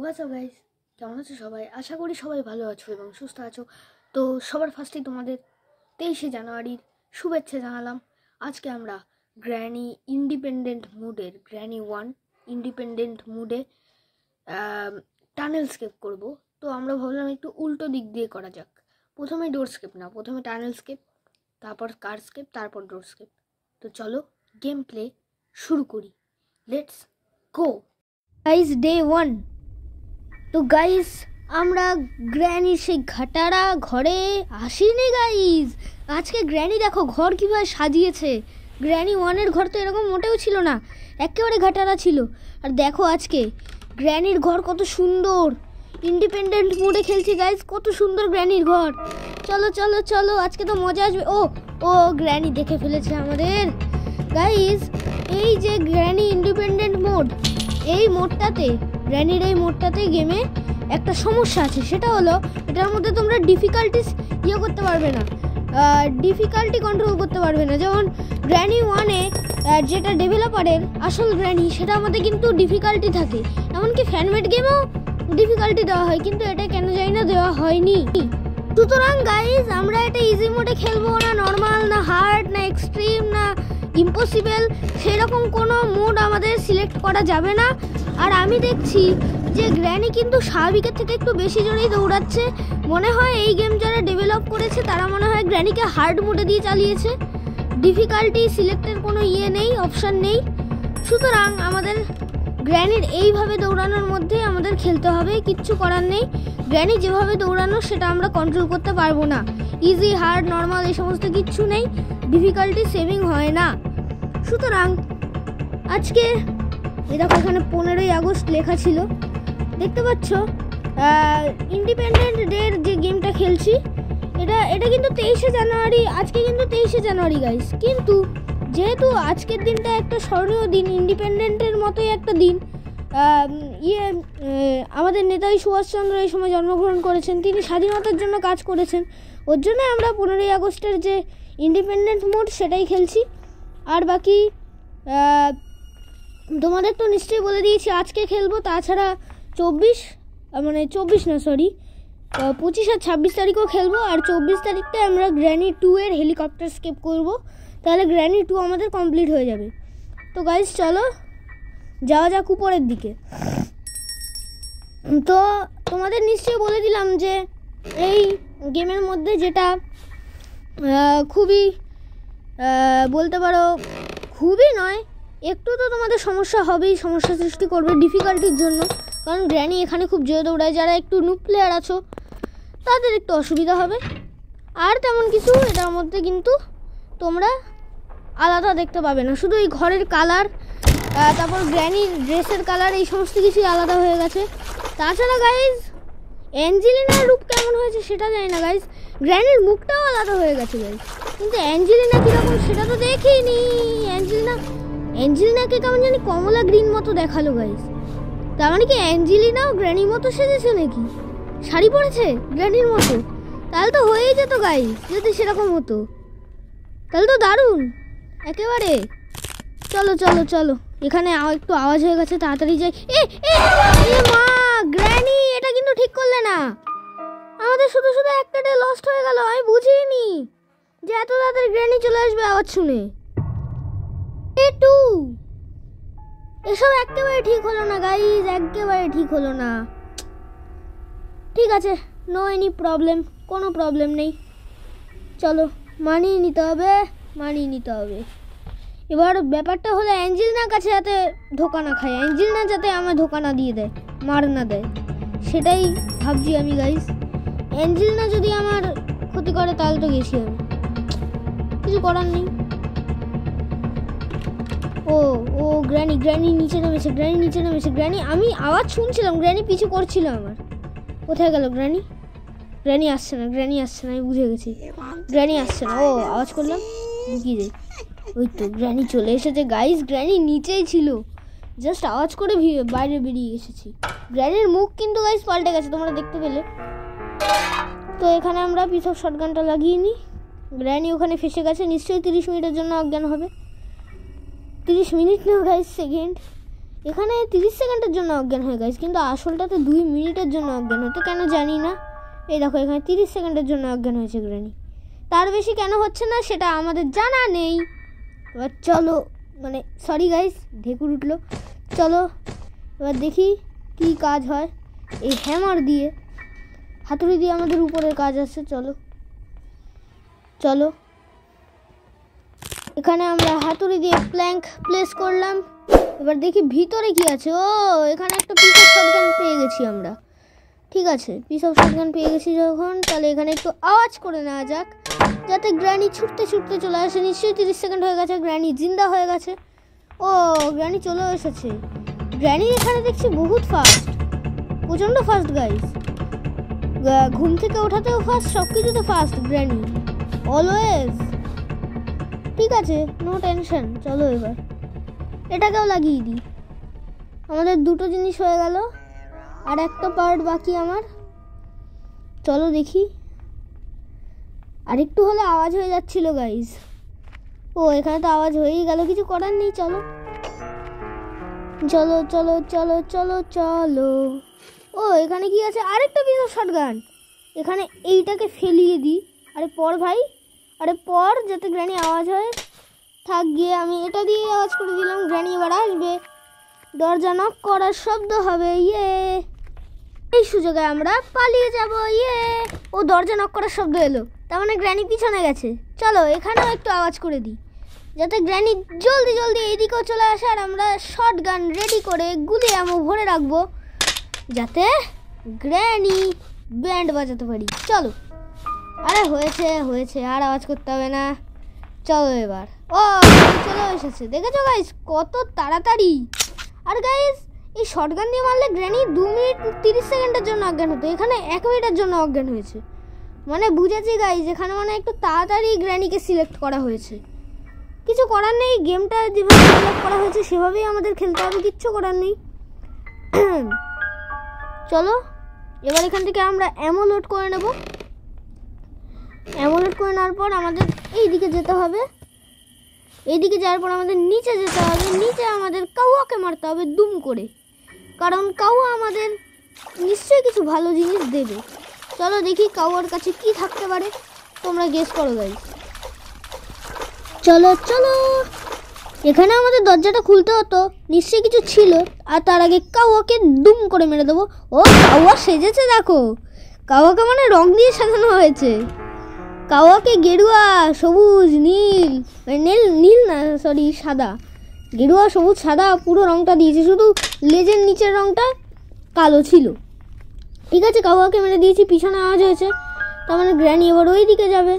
WhatsApp guys, কেমন আছো সবাই? আশা করি সবাই ভালো আছো এবং সুস্থ আছো। তো সবার ফার্স্টেই তোমাদের 23শে জানুয়ারির শুভেচ্ছা জানালাম। আজকে আমরা গ্র্যানি ইন্ডিপেন্ডেন্ট মুডের গ্র্যানি 1 ইন্ডিপেন্ডেন্ট মুডে টানেল স্কেপ করব। তো আমরা ভাবলাম একটু উল্টো দিক দিয়ে করা যাক। প্রথমে ডোর স্কেপ না, প্রথমে টানেল স্কেপ, তারপর কার স্কেপ, তারপর ডোর স্কেপ। তো চলো গেম প্লে শুরু করি। Let's go guys. ডে 1। তো গাইস আমরা গ্র্যানির সেই ঘাটারা ঘরে আসিনি গাইস। আজকে গ্র্যানি দেখো ঘর কীভাবে সাজিয়েছে। গ্র্যানি 1-এর ঘর তো এরকম মোটেও ছিল না, একেবারে ঘাটারা ছিল। আর দেখো আজকে গ্র্যানির ঘর কত সুন্দর। ইন্ডিপেন্ডেন্ট মোডে খেলছি গাইস, কত সুন্দর গ্র্যানির ঘর। চলো চলো চলো, আজকে তো মজা আসবে। ও গ্র্যানি দেখে ফেলেছে আমাদের গাইস। এই যে গ্র্যানি ইন্ডিপেন্ডেন্ট মোড, এই মোডটাতে গ্র্যানির এই মোডটাতে গেমে একটা সমস্যা আছে। সেটা হলো এটার মধ্যে তোমরা ডিফিকাল্টিস করতে পারবে না, ডিফিকাল্টি কন্ট্রোল করতে পারবে না। যেমন গ্র্যানি 1-এ যেটা ডেভেলপারের আসল গ্র্যানি, সেটা আমাদের কিন্তু ডিফিকাল্টি থাকে। এমনকি ফ্যানমেড গেমেও ডিফিকাল্টি দেওয়া হয়, কিন্তু এটা কেন জানি না দেওয়া হয়নি। সুতরাং গাইজ আমরা এটা ইজি মোডে খেলবো না, নর্মাল না, হার্ড না, এক্সট্রিম না, ইম্পসিবল, সেরকম কোনো মোড আমাদের সিলেক্ট করা যাবে না। আর আমি দেখছি যে গ্র্যানি কিন্তু স্বাভাবিকের থেকে একটু বেশি জোরেই দৌড়াচ্ছে। মনে হয় এই গেম যারা ডেভেলপ করেছে তারা মনে হয় গ্র্যানিকে হার্ড মোডে দিয়ে চালিয়েছে। ডিফিকাল্টি সিলেক্টের কোনো নেই, অপশান নেই। সুতরাং আমাদের গ্র্যানির এইভাবে দৌড়ানোর মধ্যে আমাদের খেলতে হবে, কিচ্ছু করার নেই। গ্র্যানি যেভাবে দৌড়ানো সেটা আমরা কন্ট্রোল করতে পারবো না। ইজি, হার্ড, নর্মাল এই সমস্ত কিচ্ছু নেই, ডিফিকাল্টি সেভিং হয় না। সুতরাং আজকে দেখো এখানে 15ই আগস্ট লেখা ছিল, দেখতে পাচ্ছ। ইন্ডিপেন্ডেন্ট ডের যে গেমটা খেলছি এটা কিন্তু 23শে জানুয়ারি। আজকে কিন্তু 23শে জানুয়ারি গাইস। কিন্তু যেহেতু আজকের দিনটা একটা স্মরণীয় দিন, ইন্ডিপেন্ডেন্টের মতোই একটা দিন, আমাদের নেতাজি সুভাষচন্দ্র এই সময় জন্মগ্রহণ করেছেন, তিনি স্বাধীনতার জন্য কাজ করেছেন। ওর জন্য আমরা 15ই আগস্টের যে ইন্ডিপেন্ডেন্ট মোড সেটাই খেলছি। আর বাকি তোমাদের তো নিশ্চয়ই বলে দিয়েছি আজকে খেলবো। তাছাড়া 25 আর 26 তারিখও খেলবো। আর 24 তারিখটা আমরা গ্র্যানি 2-এর হেলিকপ্টার স্কেপ করব। তাহলে গ্র্যানি 2 আমাদের কমপ্লিট হয়ে যাবে। তো গাইস চলো যাওয়া যাক উপরের দিকে। তো তোমাদের নিশ্চয়ই বলে দিলাম যে এই গেমের মধ্যে যেটা খুবই বলতে পারো, খুবই নয়, একটু তো তোমাদের সমস্যা হবেই, সমস্যা সৃষ্টি করবে ডিফিকাল্টির জন্য। কারণ গ্র্যানি এখানে খুব জোরে দৌড়ায়। যারা একটু নুব প্লেয়ার আছো তাদের একটু অসুবিধা হবে। আর তেমন কিছু এটার মধ্যে কিন্তু তোমরা আলাদা দেখতে পাবে না, শুধু এই ঘরের কালার, তারপর গ্র্যানির ড্রেসের কালার, এই সমস্ত কিছুই আলাদা হয়ে গেছে। তাছাড়া গাইজ অ্যাঞ্জেলিনার রূপ কেমন হয়েছে সেটা জানি না গাইজ। গ্র্যানির মুখটাও আলাদা হয়ে গেছে গাইজ, কিন্তু অ্যাঞ্জেলিনা কীরকম সেটা তো দেখিনি। অ্যাঞ্জেলিনাকে কেমন জানি কমলা গ্রিন মতো দেখালো গাইজ। তার মানে কি অ্যাঞ্জেলিনাও গ্র্যানির মতো সেজেছে নাকি? শাড়ি পরেছে গ্র্যানির মতো? তাহলে তো হয়েই যেত গাইজ, যদি সেরকম হতো তাহলে তো দারুণ একেবারে। চলো চলো চলো, এখানে একটু আওয়াজ হয়ে গেছে, তাড়াতাড়ি যাই। মা গ্র্যানি, এটা কিন্তু ঠিক করলে না। আমাদের শুধু শুধু একটা ডে লস্ট হয়ে গেল। আমি বুঝিনি যে এত তাড়াতাড়ি গ্র্যানি চলে আসবে আওয়াজ শুনে। এসব একেবারে ঠিক হলো না গাইজ, একেবারে ঠিক হলো না। ঠিক আছে, নো এনি প্রবলেম, কোনো প্রবলেম নেই। চলো মানিয়ে নিতে হবে। এবার ব্যাপারটা হলো অ্যাঞ্জেলিনার কাছে যাতে ধোকা না খায়, অ্যাঞ্জেলিনা যাতে আমার ধোকা না দিয়ে দেয়, মার না দেয়, সেটাই ভাবছি আমি গাইজ। অ্যাঞ্জেলিনা যদি আমার ক্ষতি করে তাহলে তো গেছি আমি, কিছু করার নেই। ও গ্র্যানি নিচে নামেছে, গ্র্যানি আমি আওয়াজ শুনছিলাম, গ্র্যানি পিছু করছিল আমার। কোথায় গেল গ্র্যানি আসছে না, আমি বুঝে গেছি গ্র্যানি আসছে না। আওয়াজ করলাম লুকিয়ে যাই। ওই তো গ্র্যানি চলে এসেছে গাইস। গ্র্যানি নিচেই ছিল, জাস্ট আওয়াজ করে বাইরে বেরিয়ে এসেছি। গ্র্যানির মুখ কিন্তু গাইস পাল্টে গেছে, তোমরা দেখতে পেলে। তো এখানে আমরা পিছক শটগানটা লাগিয়ে নিই। গ্র্যানি ওখানে ফেসে গেছে, নিশ্চয়ই 30 মিনিটের জন্য অজ্ঞান হবে। 30 মিনিট না গাইস, সেকেন্ড। এখানে 30 সেকেন্ডের জন্য অজ্ঞান হয়ে গেছে, কিন্তু আসলটাতে 2 মিনিটের জন্য অজ্ঞান হতো কেন জানি না। এই দেখো এখানে 30 সেকেন্ডের জন্য অজ্ঞান হয়েছে গ্র্যানি, তার বেশি কেন হচ্ছে না সেটা আমাদের জানা নেই। এবার চলো, মানে সরি গাইস ঢেকুর উঠলো। চলো এবার দেখি কি কাজ হয়। এই হ্যামার দিয়ে, হাতুড়ি দিয়ে আমাদের উপরের কাজ আছে। চলো চলো, এখানে আমরা হাতুড়ি দিয়ে প্ল্যাঙ্ক প্লেস করলাম। এবার দেখি ভিতরে কি আছে। ও এখানে একটা পিস অফ শটগান পেয়ে গেছি আমরা। ঠিক আছে, পিস অফ শটগান পেয়ে গেছি যখন, তাহলে এখানে একটু আওয়াজ করে নেওয়া যাক যাতে গ্র্যানি ছুটতে ছুটতে চলে আসে। নিশ্চয়ই 30 সেকেন্ড হয়ে গেছে, গ্র্যানি জিন্দা হয়ে গেছে। ও গ্র্যানি চলে এসেছে। গ্র্যানি এখানে দেখছি বহুত ফাস্ট, প্রচণ্ড ফাস্ট গাইস। ঘুম থেকে ওঠাতেও ফাস্ট, সব কিছুতে ফাস্ট গ্র্যানি অলওয়েজ। ঠিক আছে, নো টেনশন। চলো এবার এটাকেও লাগিয়ে দিই। আমাদের দুটো জিনিস হয়ে গেল, আর একটা পার্ট বাকি আমার। চলো দেখি, আরেকটু হলে আওয়াজ হয়ে যাচ্ছিল গাইজ। ও এখানে তো আওয়াজ হয়েই গেল, কিছু করার নেই। চলো চলো চলো চলো চলো চলো। ও এখানে কি আছে, আরেকটা পিস অফ শটগান। এখানে এইটাকে ফেলিয়ে দিই। আরে পর ভাই, আরে পর, যাতে গ্র্যানি আওয়াজ হয়। থাক গিয়ে, আমি এটা দিয়ে আওয়াজ করে দিলাম। গ্র্যানি এবার আসবে, দরজা নক করার শব্দ হবে। ইয়ে, এই সুযোগে আমরা পালিয়ে যাব। ইয়ে, ও দরজা নক করার শব্দ এলো, তার মানে গ্র্যানি পিছনে গেছে। চলো এখানেও একটু আওয়াজ করে দিই যাতে গ্র্যানি জলদি জলদি এইদিকেও চলে আসে। আর আমরা শটগান রেডি করে গুলি আমো ভরে রাখবো যাতে গ্র্যানি ব্যান্ড বাজাতে পারি। চলো, আরে হয়েছে হয়েছে, আর আওয়াজ করতে হবে না। চলো এবার। ও চলে এসেছে, দেখেছো গাইস কত তাড়াতাড়ি। আর গাইস এই শটগান দিয়ে মারলে গ্র্যানি 2 মিনিট 30 সেকেন্ডের জন্য অজ্ঞান হতো, এখানে 1 মিনিটের জন্য অজ্ঞান হয়েছে। মানে বুঝেছি গাইস, এখানে মানে একটু তাড়াতাড়ি গ্র্যানিকে সিলেক্ট করা হয়েছে। কিছু করার নেই, গেমটা যেভাবে সিলেক্ট করা হয়েছে সেভাবেই আমাদের খেলতে হবে, কিচ্ছু করার নেই। চলো এবার এখান থেকে আমরা অ্যামো লোড করে নেব। অ্যামো লোড করে নেওয়ার পর আমাদের এই দিকে যেতে হবে। এইদিকে যাওয়ার পর আমাদের নিচে যেতে হবে। নিচে আমাদের কাউয়াকে মারতে হবে দুম করে, কারণ কাউয়া আমাদের নিশ্চয়ই কিছু ভালো জিনিস দেবে। চলো দেখি কাউয়ার কাছে কি থাকতে পারে, তোমরা গেস করো গাইস। চলো চলো, এখানে আমাদের দরজাটা খুলতে হতো, নিশ্চয়ই কিছু ছিল। আর তার আগে কাউয়াকে দুম করে মেরে দেবো। ও কাউয়া সেজেছে দেখো, কাউয়াকে মানে রং দিয়ে সাজানো হয়েছে। কাউয়াকে গেরুয়া, সবুজ, নীল, নীল নীল না সরি সাদা, গেরুয়া সবুজ সাদা পুরো রংটা দিয়েছে, শুধু লেজের নিচের রংটা কালো ছিল। ঠিক আছে, কাউয়াকে মেরে দিয়েছি, পিছনে আওয়াজ হয়েছে, তার মানে গ্র্যানি এবার ওই দিকে যাবে।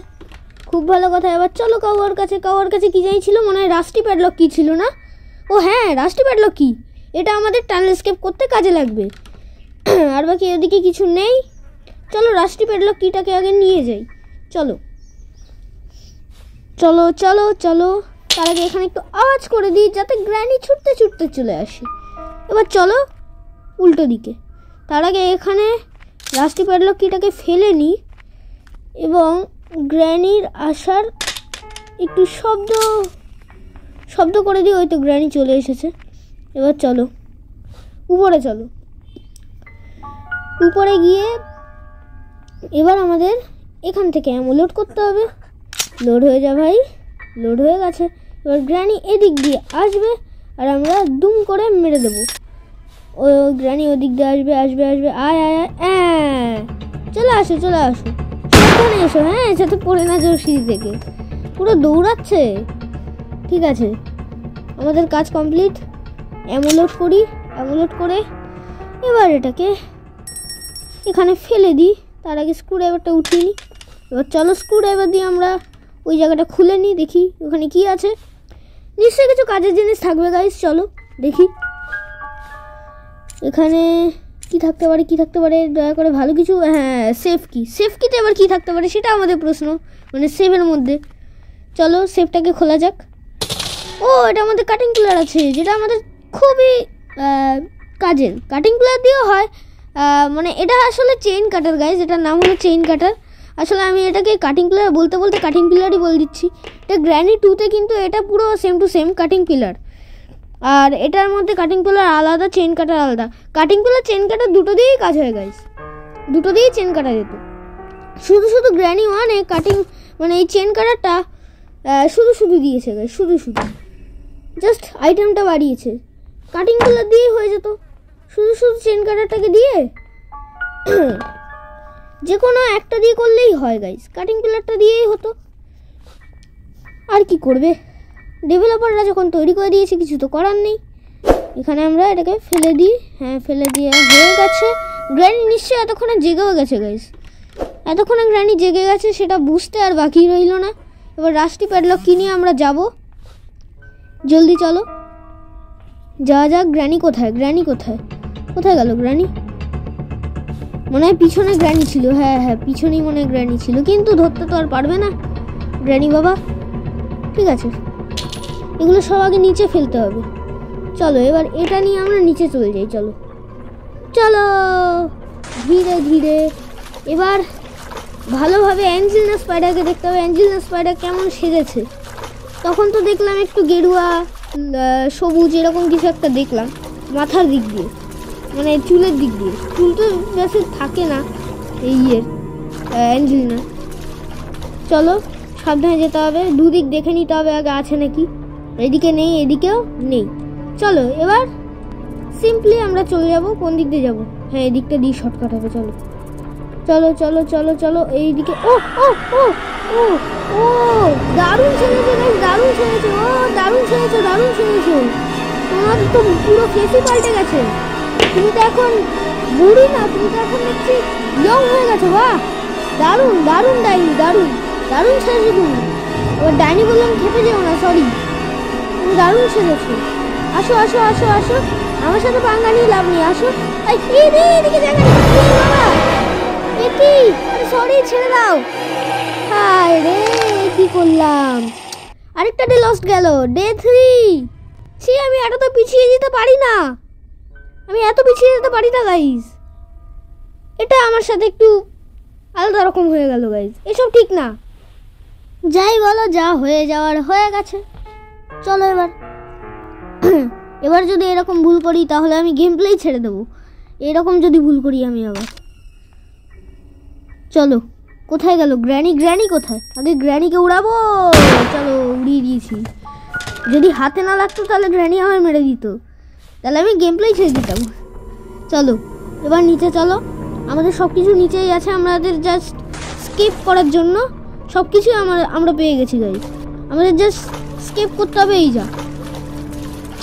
খুব ভালো কথা। এবার চলো কাউয়ার কাছে। কাউয়ার কাছে কী যাই ছিল, মনে হয় রাস্টি প্যাডলক কী ছিল না? ও হ্যাঁ, রাস্টি প্যাডলক কি, এটা আমাদের টানেল স্কেপ করতে কাজে লাগবে। আর বাকি ওদিকে কিছু নেই। চলো রাস্টি প্যাডলক কিটাকে আগে নিয়ে যাই। চলো চলো চলো চলো, তার আগে এখানে একটু আওয়াজ করে দিই যাতে গ্র্যানি ছুটতে ছুটতে চলে আসে। এবার চলো উল্টো দিকে। তার আগে এখানে রাস্টি প্যাডলক কিটাকে ফেলে নিই এবং গ্র্যানির আসার একটু শব্দ করে দিই। ওই তো গ্র্যানি চলে এসেছে। এবার চলো উপরে, চলো উপরে গিয়ে এবার আমাদের এখান থেকে অ্যামো লোড করতে হবে। লোড হয়ে যা ভাই, লোড হয়ে গেছে। এবার গ্র্যানি এদিক দিয়ে আসবে আর আমরা দুম করে মেরে দেবো। ও গ্র্যানি ওদিক দিয়ে আসবে আসবে আসবে, আয় আয় আয়, চলে আসো চলে আসো, সাবধানে এসো। হ্যাঁ, যাতে পড়ে না যাও সিঁড়ি থেকে, পুরো দৌড়াচ্ছে। ঠিক আছে, আমাদের কাজ কমপ্লিট। অ্যামো লোড করি, অ্যামো লোড করে এবার এটাকে এখানে ফেলে দিই। তার আগে স্ক্রুড্রাইভারটা উঠিয়ে নিই। এবার চলো স্ক্রুড্রাইভার দিয়ে আমরা ওই জায়গাটা খুলে নিই, দেখি ওখানে কি আছে। নিশ্চয়ই কিছু কাজের জিনিস থাকবে গাইস, চলো দেখি এখানে কি থাকতে পারে। কি থাকতে পারে দয়া করে ভালো কিছু। হ্যাঁ, সেফ কি, সেফ কিতে এবার কি থাকতে পারে সেটা আমাদের প্রশ্ন, মানে সেফের মধ্যে। চলো সেফটাকে খোলা যাক। ও এটা আমাদের কাটিং প্লেয়ার আছে, যেটা আমাদের খুবই কাজের। কাটিং প্লেয়ার দিয়েও হয়, মানে এটা আসলে চেইন কাটার গাইজ, এটার নাম হলো চেইন কাটার। আসলে আমি এটাকে কাটিং প্লেয়ার বলতে বলতে কাটিং প্লেয়ারই বলে দিচ্ছি। এটা গ্র্যানি 2তে কিন্তু এটা পুরো same to same cutting plier. আর এটার মধ্যে কাটিং প্লার আলাদা, চেন কাটার আলাদা। কাটিং প্লার চেন কাটার দুটো দিয়েই কাজ হয় গাইস, দুটো দিয়েই চেন কাটা যেত। শুধু শুধু গ্র্যানি ওয়ানে কাটিং মানে এই চেন কাটারটা শুধু শুধু দিয়েছে গাইস, শুধু শুধু জাস্ট আইটেমটা বাড়িয়েছে। কাটিং প্লার দিয়েই হয়ে যেত, শুধু শুধু চেন কাটারটাকে দিয়ে যে কোনো একটা দিয়ে করলেই হয় গাইস, কাটিং প্লারটা দিয়েই হতো। আর কি করবে, ডেভেলপাররা যখন তৈরি করে দিয়েছে কিছু তো করার নেই। এখানে আমরা এটাকে ফেলে দিই। হ্যাঁ, ফেলে দিয়ে হয়ে গেছে। গ্র্যানি নিশ্চয়ই এতক্ষণে জেগেও গেছে গাইস, এতক্ষণে গ্র্যানি জেগে গেছে, সেটা বুঝতে আর বাকি রইল না। এবার রাস্টি প্যাডলক কিনে আমরা যাব, জলদি চলো যাওয়া যাক। গ্র্যানি কোথায়, গ্র্যানি কোথায়, কোথায় গেল গ্র্যানি? মনে হয় পিছনে গ্র্যানি ছিল। হ্যাঁ হ্যাঁ, পিছনেই মনে হয় গ্র্যানি ছিল, কিন্তু ধরতে তো আর পারবে না গ্র্যানি বাবা। ঠিক আছে, এগুলো সব আগে নিচে ফেলতে হবে। চলো এবার এটা নিয়ে আমরা নিচে চলে যাই। চলো চলো ধীরে ধীরে। এবার ভালোভাবে অ্যাঞ্জেলিনা স্পাইডারকে দেখতে হবে, অ্যাঞ্জেলিনা স্পাইডার কেমন সেজেছে। তখন তো দেখলাম একটু গেরুয়া সবুজ এরকম কিছু একটা দেখলাম মাথার দিক দিয়ে, মানে চুলের দিক দিয়ে। চুল তো বেশি থাকে না এই অ্যাঞ্জেলিনা। চলো সাবধানে যেতে হবে, দুদিক দেখে নিতে হবে আগে আছে নাকি। এদিকে নেই, এদিকেও নেই। চলো এবার সিম্পলি আমরা চলে যাব। কোন দিক দিয়ে যাবো? হ্যাঁ, এদিকটা দিয়ে শর্টকাট হবে। চলো চলো চলো চলো চলো এইদিকে। ও ও ও ও ও দারুণ সেজেছে গাইস, দারুণ সেজেছে। ও দারুণ সেজেছো, দারুণ সেজেছো। তোমার তো পুরো ফেসই পাল্টে গেছে। তুমি তো এখন বুড়ি না, তুমি তো এখন দেখছি ইয়ং হয়ে গেছো। বাহ, দারুণ দারুণ ডাইনি, দারুণ দারুণ সেজেছো তুমি। এবার ডাইনি বললাম, খেপে যেও না, সরি। তুমি দারুণ সেজেছো। আসো আসো আসো আসো, আমার সাথে পাঙ্গা নিয়ে লাভ নেই, আসো। এদিকে দেখা বাবা, কি? আরে সরি, ছেড়ে দাও। হায় রে, কি করলাম? আরেকটা ডে লস্ট গেল, ডে 3। সে আমি এত তো পিছিয়ে যেতে পারি না, আমি এত পিছিয়ে যেতে পারি না গাইস। এটা আমার সাথে একটু আলাদা রকম হয়ে গেল গাইস, এসব ঠিক না। যাই বলো, যা হয়ে যাওয়ার হয়ে গেছে। চলো এবার এবার যদি এরকম ভুল করি তাহলে আমি গেম প্লেই ছেড়ে দেবো। এরকম যদি ভুল করি আমি আবার। চলো, কোথায় গেল গ্র্যানি? গ্র্যানি কোথায়? আগে গ্র্যানিকে উড়াবো। চলো, উড়িয়ে দিয়েছি। যদি হাতে না লাগতো তাহলে গ্র্যানি আমার মেরে দিত, তাহলে আমি গেম প্লেই ছেড়ে দিতাম। চলো এবার নিচে চলো, আমাদের সব কিছু নিচেই আছে। আমাদের জাস্ট স্কেপ করার জন্য সব কিছুই আমরা পেয়ে গেছি গাইস, আমাদের জাস্ট স্কেপ করতে হবে, এই যা।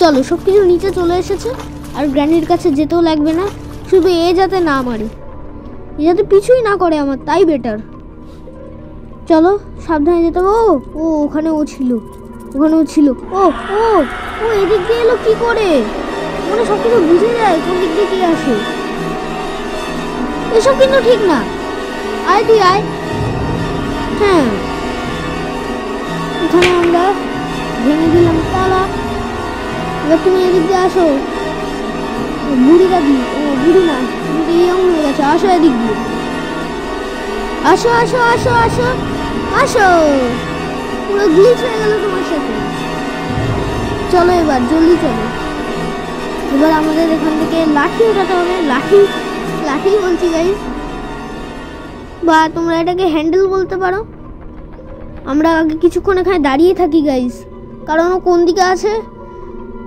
চলো, সব কিছু নিচে চলে এসেছে, আর গ্র্যানির কাছে যেতেও লাগবে না। শুধু এ যাতে না মারে, এ যাতে পিছুই না করে আমার, তাই বেটার। চলো সাবধানে যেতে হবে। ও ওখানে ও ছিল, ওখানেও ছিল। ও ও ও এদিক দিয়ে এলো কি করে? মানে সব কিছু বুঝে যায় কোন দিক দিয়ে কি আসে। এসব কিন্তু ঠিক না। আয় তুই আয়। হ্যাঁ, এখানে আমরা ভেঙে দিলাম তালা। এবার তুমি এদিক দিয়ে আসো। বুড়ি দাদি, ও বুড়ি না, তুমি ইয়ং হয়ে গেছো। আসো এদিক দিয়ে, আসো আসো আসো আসো আসো। পুরো গ্লিচ হয়ে গেল তোমার সাথে। চলো এবার জলদি চলো। এবার আমাদের এখান থেকে লাঠি উঠাতে হবে। লাঠি লাঠি বলছি গাইস, বা তোমরা এটাকে হ্যান্ডেল বলতে পারো। আমরা আগে কিছুক্ষণ এখানে দাঁড়িয়ে থাকি গাইস, কারণ ও কোন দিকে আছে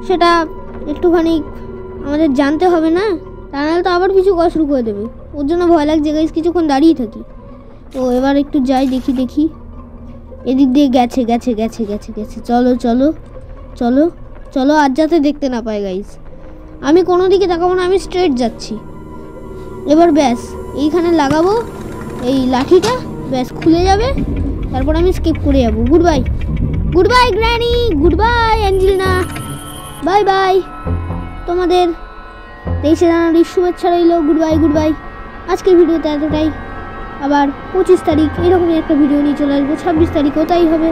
সেটা একটুখানি আমাদের জানতে হবে না, তা নাহলে তো আবার কিছু করা শুরু করে দেবে। ওর জন্য ভয় লাগছে গাইস, কিছুক্ষণ দাঁড়িয়ে থাকি। তো এবার একটু যাই, দেখি দেখি। এদিক দিয়ে গেছে গেছে গেছে গেছে গেছে। চলো চলো চলো চলো, আর যাতে দেখতে না পায় গাইস। আমি কোনো দিকে তাকাবো না, আমি স্ট্রেট যাচ্ছি। এবার ব্যাস এইখানে লাগাবো এই লাঠিটা, ব্যাস খুলে যাবে, তারপর আমি স্কিপ করে যাবো। Good bye, good bye granny, good bye Angelina, bye bye. তোমাদের 23শে জানুয়ারির শুভেচ্ছা রইল। Good bye, good bye. আজকের ভিডিওতে এতটাই। আবার 25 তারিখ এরকমই একটা ভিডিও নিয়ে চলে আসবো। 26 তারিখও তাই হবে।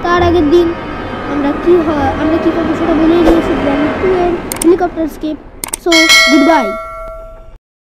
তার আগের দিন আমরা কি করবো সেটা বলেই দিয়েছি, গ্র্যানি 2 এর helicopter escape. So good bye.